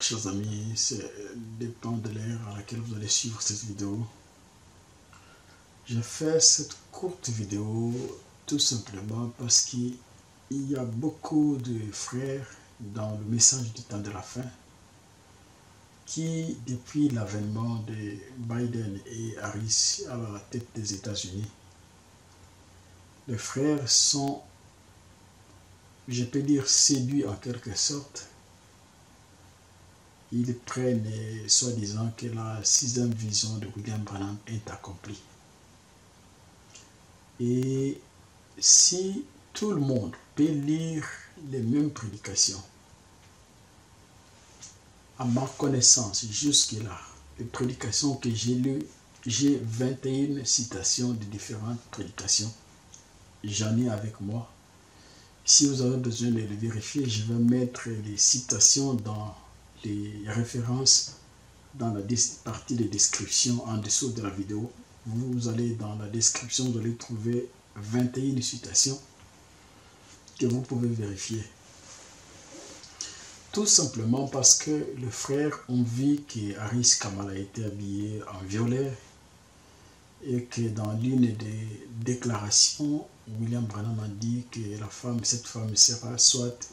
Chers amis, c'est dépend de l'ère à laquelle vous allez suivre cette vidéo. Je fais cette courte vidéo tout simplement parce qu'il y a beaucoup de frères dans le message du temps de la fin qui, depuis l'avènement de Biden et Harris à la tête des États-Unis, les frères sont, je peux dire, séduits en quelque sorte. Ils prennent soi-disant que la sixième vision de William Branham est accomplie. Et si tout le monde peut lire les mêmes prédications, à ma connaissance jusque-là, les prédications que j'ai lues, j'ai 21 citations de différentes prédications. J'en ai avec moi. Si vous avez besoin de les vérifier, je vais mettre les citations dans les références dans la partie de description en dessous de la vidéo. Vous allez dans la description, vous allez trouver 21 citations que vous pouvez vérifier. Tout simplement parce que les frères ont vu que Harris Kamala était habillé en violet et que dans l'une des déclarations, William Branham a dit que cette femme sera soit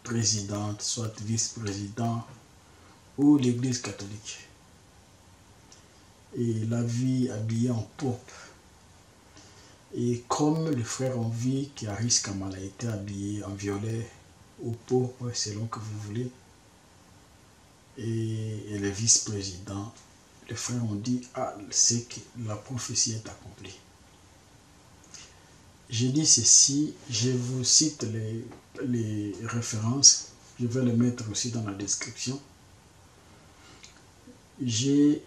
présidente, soit vice-président ou l'église catholique. Et la vie habillée en pourpre. Et comme les frères ont vu qu'Harris Kamala était habillé en violet ou pourpre, selon que vous voulez, et le vice-président, les frères ont dit, ah, c'est que la prophétie est accomplie. Je dis ceci, je vous cite les références, je vais les mettre aussi dans la description. J'ai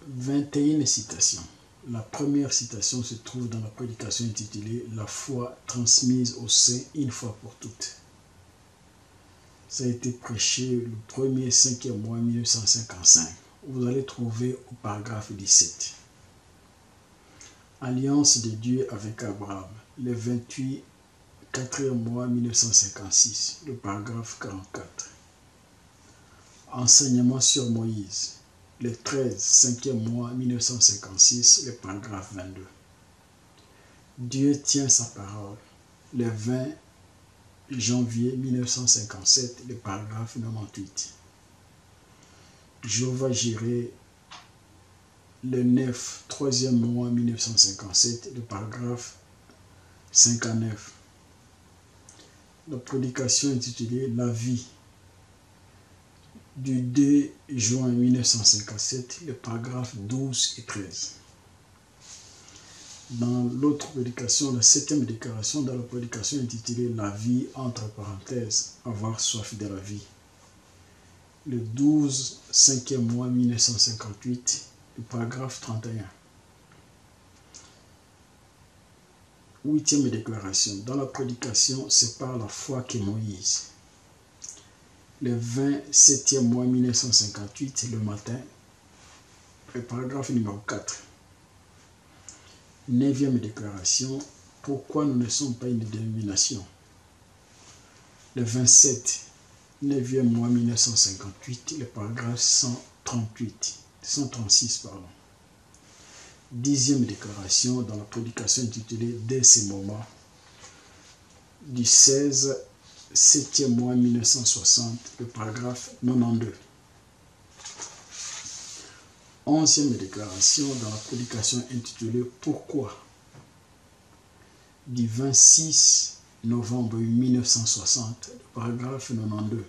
21 citations. La première citation se trouve dans la prédication intitulée « La foi transmise aux saints une fois pour toutes ». Ça a été prêché le 1er 5e mois 1955. Vous allez trouver au paragraphe 17. Alliance de Dieu avec Abraham, le 28 4e mois 1956, le paragraphe 44. Enseignement sur Moïse, le 13 5e mois 1956, le paragraphe 22. Dieu tient sa parole, le 20 janvier 1957, le paragraphe 98. Jéhovah Jireh, le 9 3e mois 1957, le paragraphe 59. La prédication intitulée « La vie » du 2 juin 1957, le paragraphe 12 et 13. Dans l'autre prédication, la 7e déclaration, dans la prédication intitulée « La vie » entre parenthèses, avoir soif de la vie. Le 12 5e mois 1958, le paragraphe 31. 8e déclaration, dans la prédication, c'est par la foi que Moïse. Le 27e mois 1958, le matin, le paragraphe numéro 4. 9e déclaration, pourquoi nous ne sommes pas une dénomination. Le 27, 9e mois 1958, le paragraphe 136, pardon. 10e déclaration dans la prédication intitulée « Dès ces moments » du 16 7e mois 1960, le paragraphe 92. 11e déclaration dans la prédication intitulée « Pourquoi » du 26 novembre 1960, le paragraphe 92.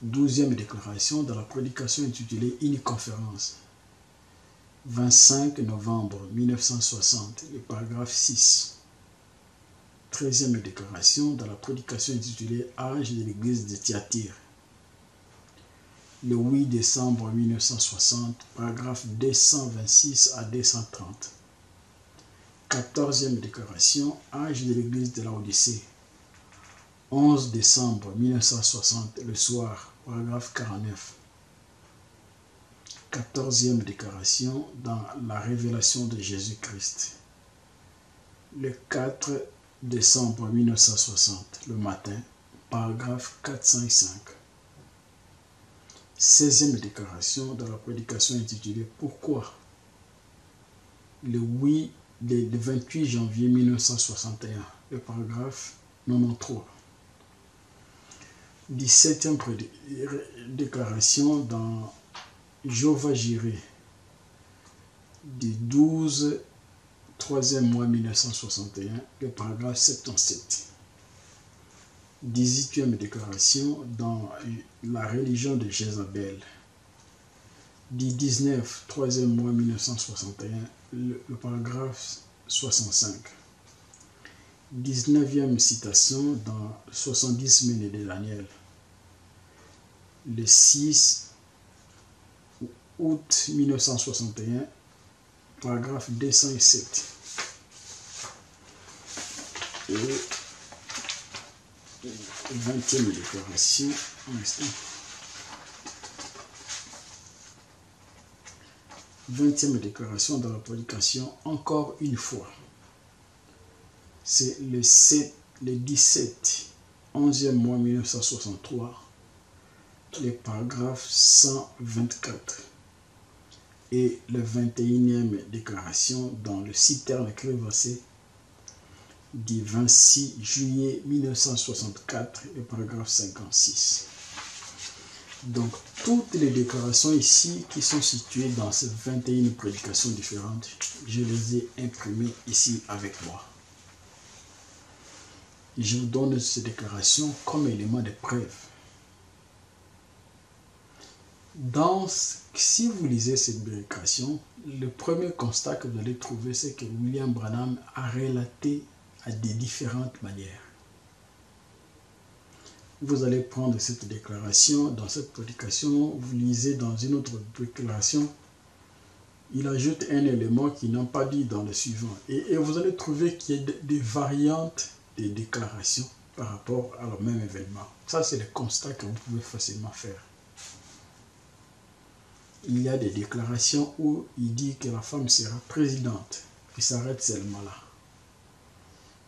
12e déclaration dans la prédication intitulée « Une conférence » 25 novembre 1960, le paragraphe 6. 13e déclaration dans la prédication intitulée « Âge de l'église de Thyatire » le 8 décembre 1960, paragraphe 226 à 230. 14e déclaration, âge de l'église de Laodicée, 11 décembre 1960, le soir, paragraphe 49. 14e déclaration dans la révélation de Jésus-Christ, le 4 décembre 1960, le matin, paragraphe 405. 16e déclaration dans la prédication intitulée « Pourquoi ?» le 28 janvier 1961, le paragraphe 93. 17e déclaration dans Jéhovah Jireh, du 12 3e mois 1961, le paragraphe 77. 18e déclaration dans la religion de Jézabel, du 19 3e mois 1961, le paragraphe 65. 19e citation dans 70 semaines de Daniel, le 6 août 1961, paragraphe 207. Et 20e déclaration, un instant. 20e déclaration dans la prédication, encore une fois. C'est le 17, 11e mois 1963, le paragraphe 124. Et le 21e déclaration dans le citerne crévassé du 26 juillet 1964, le paragraphe 56. Donc, toutes les déclarations ici qui sont situées dans ces 21 prédications différentes, je les ai imprimées ici avec moi. Je vous donne ces déclarations comme élément de preuve. Si vous lisez cette prédication, le premier constat que vous allez trouver, c'est que William Branham a relaté à des différentes manières. Vous allez prendre cette déclaration, dans cette prédication, vous lisez dans une autre déclaration, il ajoute un élément qu'il n'a pas dit dans le suivant. Et vous allez trouver qu'il y a des variantes des déclarations par rapport à le même événement. Ça, c'est le constat que vous pouvez facilement faire. Il y a des déclarations où il dit que la femme sera présidente. Il s'arrête seulement là.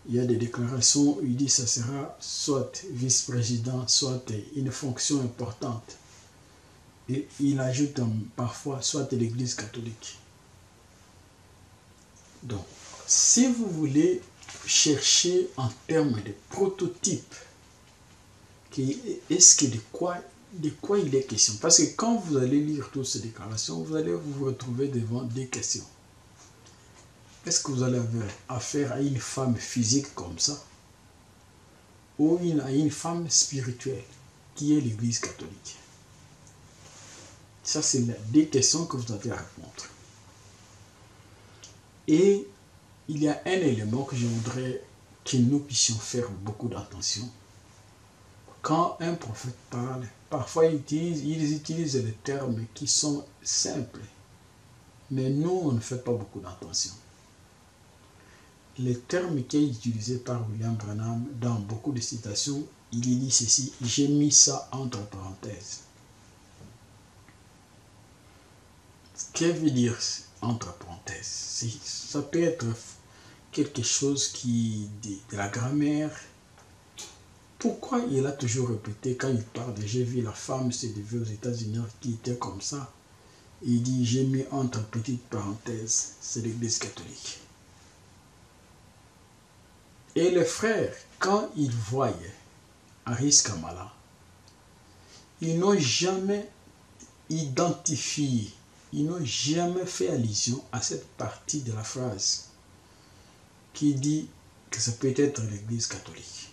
Il y a des déclarations où il dit que ça sera soit vice-président, soit une fonction importante. Et il ajoute parfois soit l'Église catholique. Donc, si vous voulez chercher en termes de prototype, de quoi il est question? Parce que quand vous allez lire toutes ces déclarations, vous allez vous retrouver devant des questions. Est-ce que vous allez avoir affaire à une femme physique comme ça, ou à une femme spirituelle qui est l'Église catholique? Ça, c'est des questions que vous avez à répondre. Et il y a un élément que je voudrais que nous puissions faire beaucoup d'attention. Quand un prophète parle, parfois ils utilisent des termes qui sont simples, mais nous, on ne fait pas beaucoup d'attention. Le terme qui est utilisé par William Branham dans beaucoup de citations, il dit ceci, j'ai mis ça entre parenthèses. Que veut dire entre parenthèses? Ça peut être quelque chose de la grammaire. Pourquoi il a toujours répété quand il parle de j'ai vu la femme se lever aux États-Unis qui était comme ça? Il dit j'ai mis entre petites parenthèses, c'est l'Église catholique. Et les frères, quand ils voyaient Aris Kamala, ils n'ont jamais identifié, ils n'ont jamais fait allusion à cette partie de la phrase qui dit que ça peut être l'Église catholique.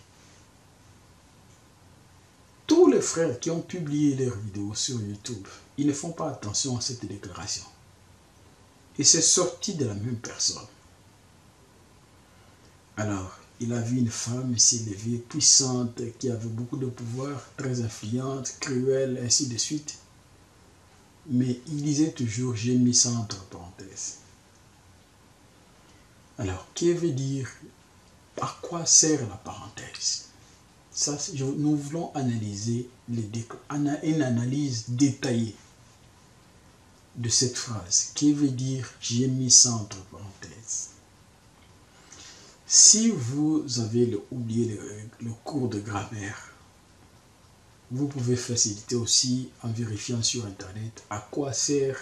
Tous les frères qui ont publié leurs vidéos sur YouTube, ils ne font pas attention à cette déclaration. Et c'est sorti de la même personne. Alors, il a vu une femme s'élever, puissante, qui avait beaucoup de pouvoir, très influente, cruelle, ainsi de suite. Mais il disait toujours, j'ai mis ça entre parenthèses. Alors, que veut dire, à quoi sert la parenthèse? Ça, nous voulons analyser une analyse détaillée de cette phrase. Qui veut dire, j'ai mis ça entre parenthèses? Si vous avez oublié le cours de grammaire, vous pouvez faciliter aussi en vérifiant sur Internet à quoi sert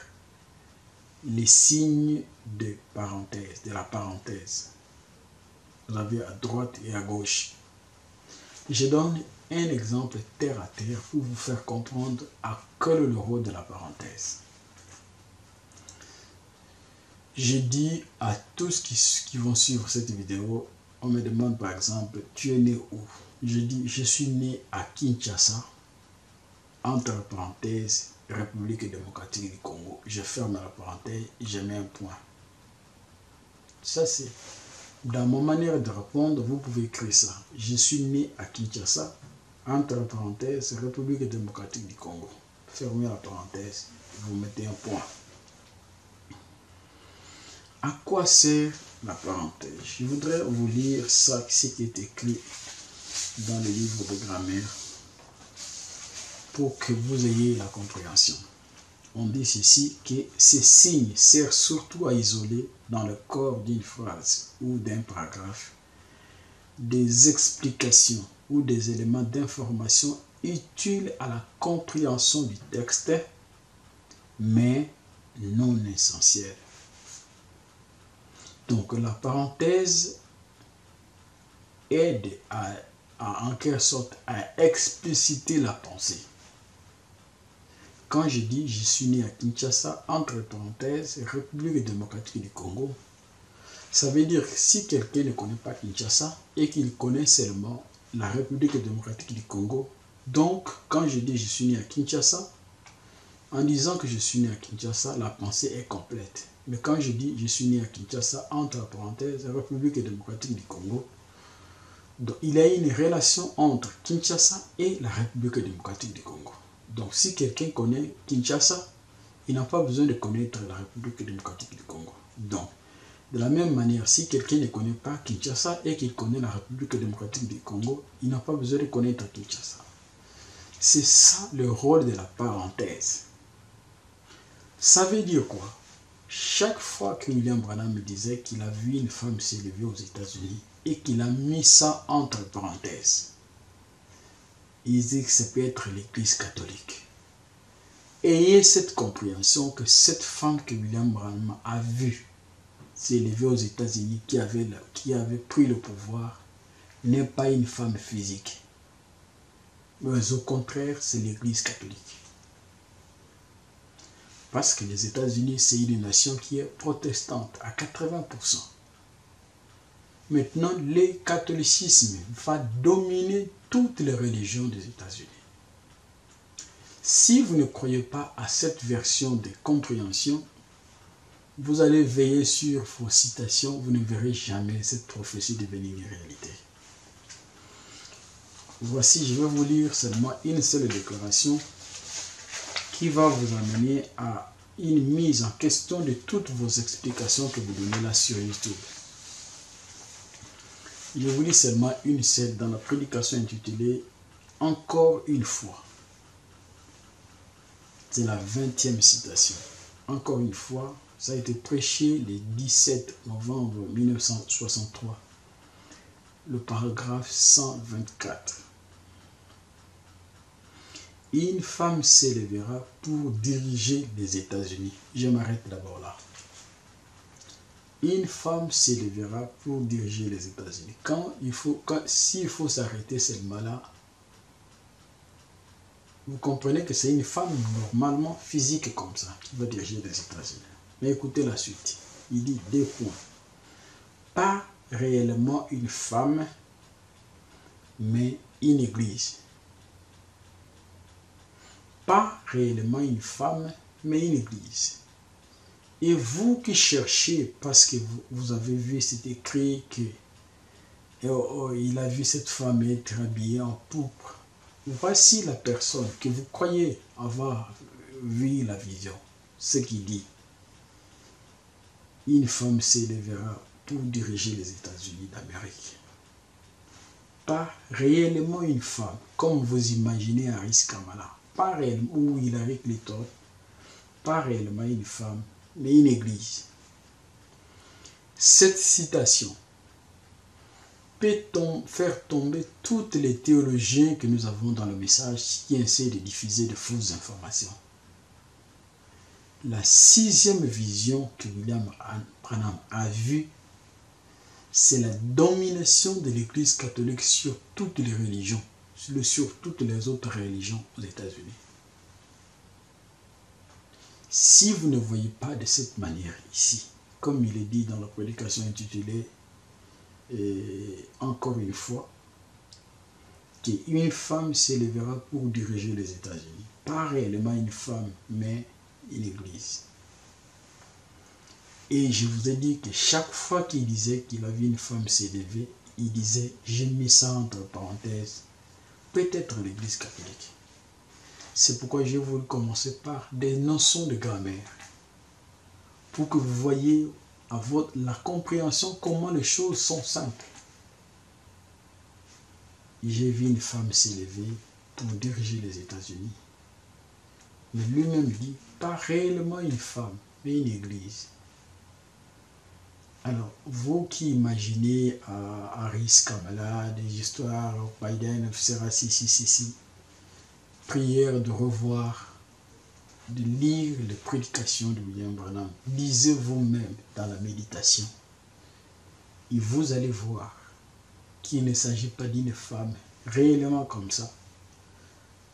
les signes de parenthèse, de la parenthèse. Vous avez à droite et à gauche. Je donne un exemple terre à terre pour vous faire comprendre à quel est le rôle de la parenthèse. Je dis à tous qui vont suivre cette vidéo, on me demande par exemple, tu es né où? Je dis, je suis né à Kinshasa, entre parenthèses, République démocratique du Congo. Je ferme la parenthèse, je mets un point. Ça c'est, dans ma manière de répondre, vous pouvez écrire ça. Je suis né à Kinshasa, entre parenthèses, République démocratique du Congo. Fermez la parenthèse, vous mettez un point. À quoi sert la parenthèse? Je voudrais vous lire ça, ce qui est écrit dans le livre de grammaire pour que vous ayez la compréhension. On dit ceci, que ces signes servent surtout à isoler dans le corps d'une phrase ou d'un paragraphe des explications ou des éléments d'information utiles à la compréhension du texte, mais non essentiels. Donc la parenthèse aide en quelque sorte à expliciter la pensée. Quand je dis je suis né à Kinshasa, entre parenthèses, République démocratique du Congo, ça veut dire que si quelqu'un ne connaît pas Kinshasa et qu'il connaît seulement la République démocratique du Congo, donc quand je dis je suis né à Kinshasa, en disant que je suis né à Kinshasa, la pensée est complète. Mais quand je dis je suis né à Kinshasa, entre parenthèses, République démocratique du Congo, donc il y a une relation entre Kinshasa et la République démocratique du Congo. Donc si quelqu'un connaît Kinshasa, il n'a pas besoin de connaître la République démocratique du Congo. Donc, de la même manière, si quelqu'un ne connaît pas Kinshasa et qu'il connaît la République démocratique du Congo, il n'a pas besoin de connaître Kinshasa. C'est ça le rôle de la parenthèse. Ça veut dire quoi? Chaque fois que William Branham me disait qu'il a vu une femme s'élever aux États-Unis et qu'il a mis ça entre parenthèses, il dit que ça peut être l'Église catholique. Ayez cette compréhension que cette femme que William Branham a vue s'élever aux États-Unis, qui avait pris le pouvoir, n'est pas une femme physique. Mais au contraire, c'est l'Église catholique. Parce que les États-Unis, c'est une nation qui est protestante à 80%. Maintenant, le catholicisme va dominer toutes les religions des États-Unis. Si vous ne croyez pas à cette version de compréhension, vous allez veiller sur vos citations, vous ne verrez jamais cette prophétie devenir une réalité. Voici, je vais vous lire seulement une seule déclaration qui va vous amener à une mise en question de toutes vos explications que vous donnez là sur YouTube. Je vous lis seulement une seule dans la prédication intitulée « Encore une fois ». C'est la 20e citation. Encore une fois, ça a été prêché le 17 novembre 1963. Le paragraphe 124. Une femme s'élèvera pour diriger les États-Unis. Je m'arrête d'abord là. Une femme s'élèvera pour diriger les États-Unis. S'il faut s'arrêter seulement là, vous comprenez que c'est une femme normalement physique comme ça qui va diriger les États-Unis. Mais écoutez la suite. Il dit deux points. Pas réellement une femme, mais une église. Pas réellement une femme, mais une église. Et vous qui cherchez, parce que vous avez vu, c'est écrit que il a vu cette femme être habillée en pourpre. Voici la personne que vous croyez avoir vu la vision. Ce qu'il dit. Une femme s'élèvera pour diriger les États-Unis d'Amérique. Pas réellement une femme, comme vous imaginez Harris Kamala. Pas réellement, ou Hillary Clinton. Pas réellement une femme, mais une église. Cette citation peut faire tomber toutes les théologiens que nous avons dans le message qui essaient de diffuser de fausses informations. La sixième vision que William Branham a vue, c'est la domination de l'Église catholique sur toutes les religions, sur toutes les autres religions aux États-Unis. Si vous ne voyez pas de cette manière ici, comme il est dit dans la prédication intitulée encore une fois, qu'une femme s'élèvera pour diriger les États-Unis. Pas réellement une femme, mais une église. Et je vous ai dit que chaque fois qu'il disait qu'il a vu une femme s'élever, il disait, j'ai mis ça entre parenthèses, peut-être l'église catholique. C'est pourquoi j'ai voulu commencer par des notions de grammaire, pour que vous voyez à la compréhension comment les choses sont simples. J'ai vu une femme s'élever pour diriger les États-Unis. Mais lui-même dit, pas réellement une femme, mais une église. Alors, vous qui imaginez Harris Kamala, des histoires, Biden, etc., si, prière de revoir, de lire les prédications de William Branham. Lisez vous-même dans la méditation. Et vous allez voir qu'il ne s'agit pas d'une femme réellement comme ça,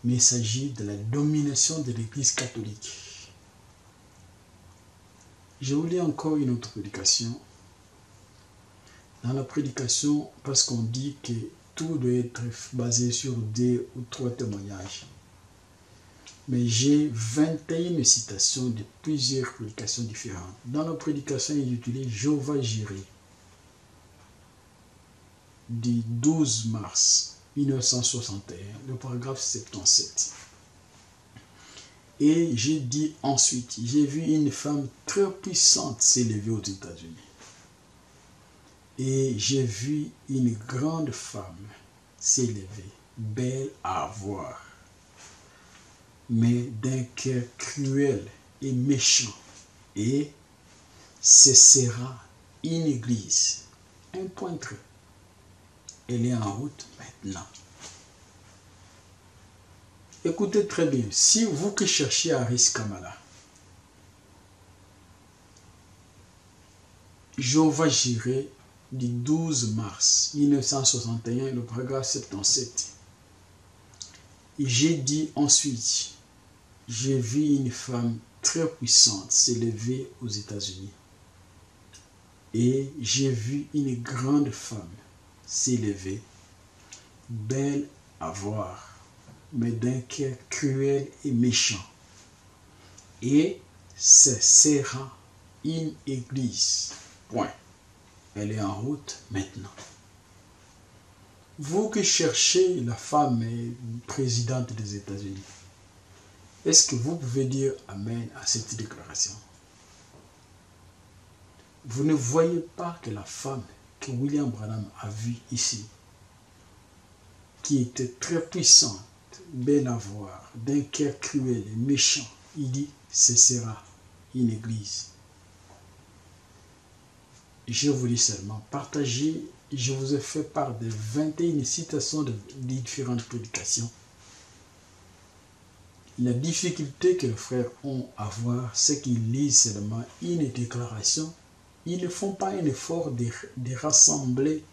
mais il s'agit de la domination de l'Église catholique. Je vous lis encore une autre prédication. Dans la prédication, parce qu'on dit que tout doit être basé sur 2 ou 3 témoignages. Mais j'ai 21 citations de plusieurs prédications différentes. Dans la prédication intitulée Jéhovah Jireh, du 12 mars 1961, le paragraphe 77. Et j'ai dit ensuite, j'ai vu une femme très puissante s'élever aux États-Unis. Et j'ai vu une grande femme s'élever, belle à voir, mais d'un cœur cruel et méchant. Et ce sera une église. Un point trait. Elle est en route maintenant. Écoutez très bien. Si vous qui cherchez Harris Kamala, Jéhovah Jireh du 12 mars 1961, le paragraphe 77. Et j'ai dit ensuite, j'ai vu une femme très puissante s'élever aux États-Unis. Et j'ai vu une grande femme s'élever, belle à voir, mais d'un cœur cruel et méchant. Et ce sera une église. Point. Elle est en route maintenant. Vous qui cherchez la femme présidente des États-Unis, est-ce que vous pouvez dire Amen à cette déclaration? Vous ne voyez pas que la femme que William Branham a vue ici, qui était très puissante, belle à voir, d'un cœur cruel et méchant, il dit, ce sera une église. Je vous dis seulement, partagez, je vous ai fait part de 21 citations de différentes prédications. La difficulté que les frères ont à voir, c'est qu'ils lisent seulement une déclaration. Ils ne font pas un effort de rassembler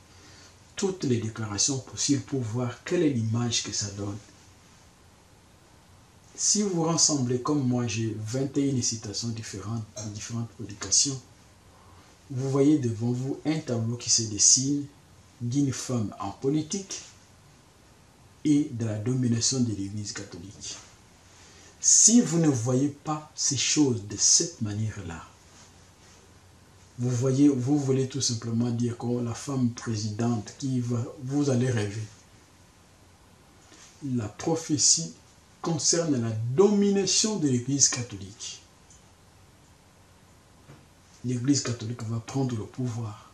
toutes les déclarations possibles pour voir quelle est l'image que ça donne. Si vous rassemblez comme moi, j'ai 21 citations différentes de différentes prédications, vous voyez devant vous un tableau qui se dessine d'une femme en politique et de la domination de l'Église catholique. Si vous ne voyez pas ces choses de cette manière-là, vous voulez tout simplement dire que la femme présidente vous allez rêver. La prophétie concerne la domination de l'Église catholique. L'Église catholique va prendre le pouvoir.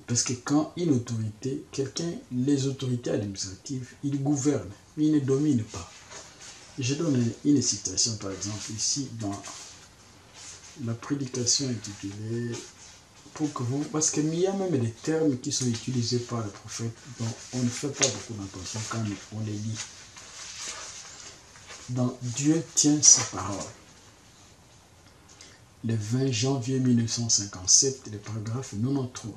Parce que quand une autorité, les autorités administratives, ils gouvernent, ils ne dominent pas. Je donne une citation par exemple ici dans la prédication intitulée pour que vous... Parce qu'il y a même des termes qui sont utilisés par le prophète dont on ne fait pas beaucoup d'attention quand on les lit. Dans Dieu tient sa parole. Le 20 janvier 1957, le paragraphe 93.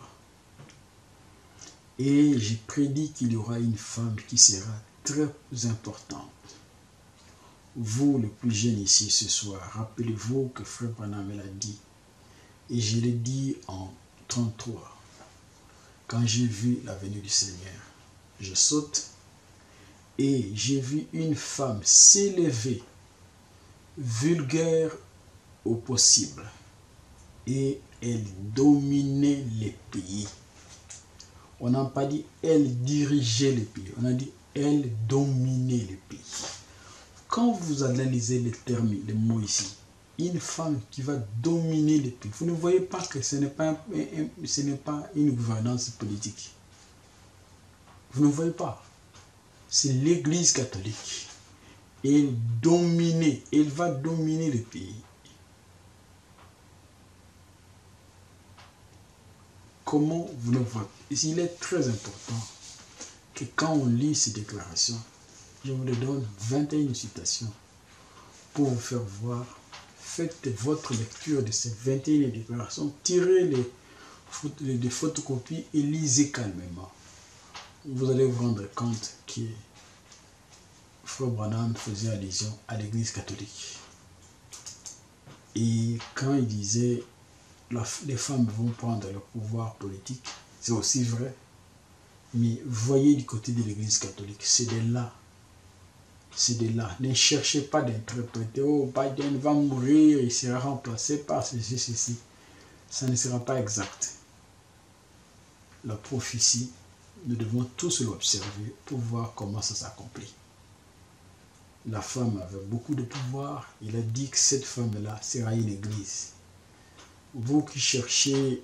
Et j'ai prédit qu'il y aura une femme qui sera très importante. Vous, le plus jeune ici ce soir, rappelez-vous que Frère Branham l'a dit. Et je l'ai dit en 33. Quand j'ai vu la venue du Seigneur, je saute et j'ai vu une femme s'élever, vulgaire au possible. Et elle dominait les pays. On n'a pas dit elle dirigeait les pays, on a dit elle dominait les pays. Quand vous analysez les termes, les mots ici, une femme qui va dominer les pays, vous ne voyez pas que ce n'est pas une gouvernance politique. Vous ne voyez pas. C'est l'Église catholique. Elle va dominer les pays. Comment vous ne voyez pas? Il est très important que quand on lit ces déclarations, je vous les donne 21 citations pour vous faire voir. Faites votre lecture de ces 21 déclarations, tirez les photocopies et lisez calmement. Vous allez vous rendre compte que Frère Branham faisait allusion à l'Église catholique. Et quand il disait les femmes vont prendre le pouvoir politique, c'est aussi vrai. Mais voyez du côté de l'Église catholique, c'est de là. C'est de là. Ne cherchez pas d'interpréter. Oh, Biden va mourir, il sera remplacé par ceci. Ça ne sera pas exact. La prophétie, nous devons tous l'observer pour voir comment ça s'accomplit. La femme avait beaucoup de pouvoir. Il a dit que cette femme-là sera une église. Vous qui cherchez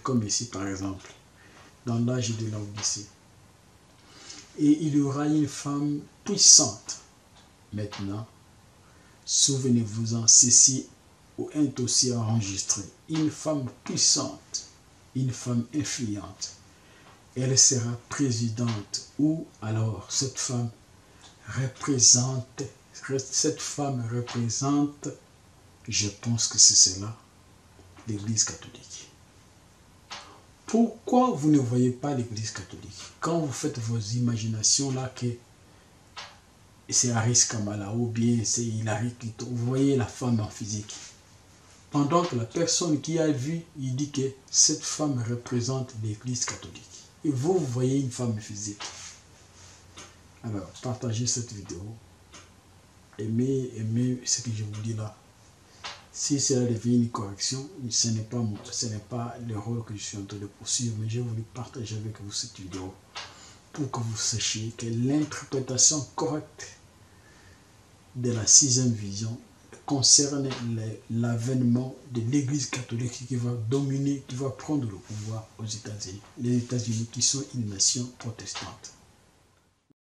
comme ici par exemple, dans l'âge de l'Odyssée, et il y aura une femme puissante. Maintenant, souvenez-vous-en, ceci est aussi enregistré. Une femme puissante, une femme influente. Elle sera présidente ou alors cette femme représente, je pense que c'est cela, l'Église catholique. Pourquoi vous ne voyez pas l'Église catholique? Quand vous faites vos imaginations là, que c'est Aris Kamala ou bien c'est Hilary Clinton, vous voyez la femme en physique. Pendant que la personne qui a vu, il dit que cette femme représente l'Église catholique. Et vous voyez une femme physique. Alors, partagez cette vidéo. Aimez ce que je vous dis là. Si cela devient une correction, ce n'est pas le rôle que je suis en train de poursuivre, mais j'ai voulu partager avec vous cette vidéo pour que vous sachiez que l'interprétation correcte de la 6e vision concerne l'avènement de l'Église catholique qui va dominer, qui va prendre le pouvoir aux États-Unis. Les États-Unis qui sont une nation protestante.